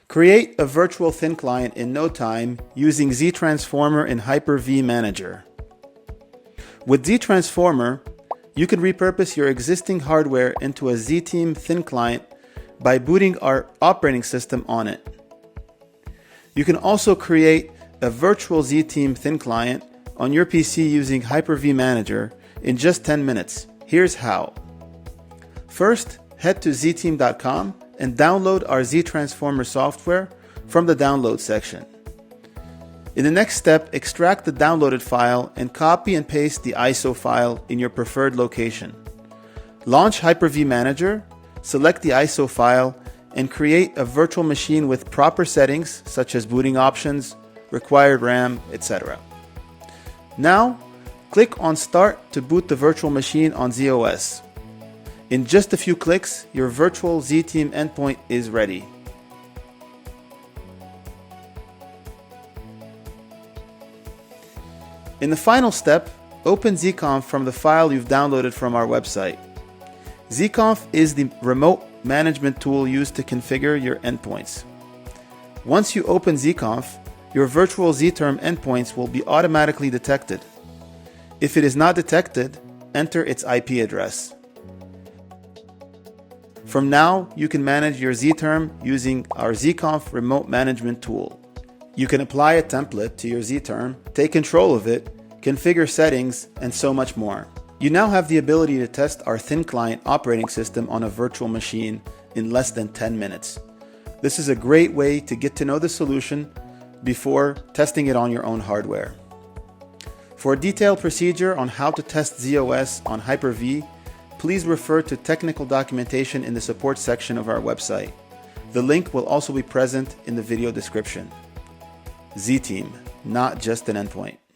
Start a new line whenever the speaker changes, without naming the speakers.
Create a virtual thin client in no time using ZeeTransformer in Hyper-V Manager. With ZeeTransformer, you can repurpose your existing hardware into a ZeeTim thin client by booting our operating system on it. You can also create a virtual ZeeTim thin client on your PC using Hyper-V Manager in just 10 minutes. Here's how. First, head to ZeeTim.com and download our ZeeTransformer software from the download section. In the next step, extract the downloaded file and copy and paste the ISO file in your preferred location. Launch Hyper-V Manager, select the ISO file, and create a virtual machine with proper settings such as booting options, required RAM, etc. Now, click on Start to boot the virtual machine on ZeeOS. In just a few clicks, your virtual ZeeTim endpoint is ready. In the final step, open Zconf from the file you've downloaded from our website. Zconf is the remote management tool used to configure your endpoints. Once you open Zconf, your virtual ZTerm endpoints will be automatically detected. If it is not detected, enter its IP address. From now, you can manage your ZTerm using our Zconf remote management tool. You can apply a template to your ZTerm, take control of it, configure settings, and so much more. You now have the ability to test our thin client operating system on a virtual machine in less than 10 minutes. This is a great way to get to know the solution before testing it on your own hardware. For a detailed procedure on how to test ZeeOS on Hyper-V, please refer to technical documentation in the support section of our website. The link will also be present in the video description. ZeeTim, not just an endpoint.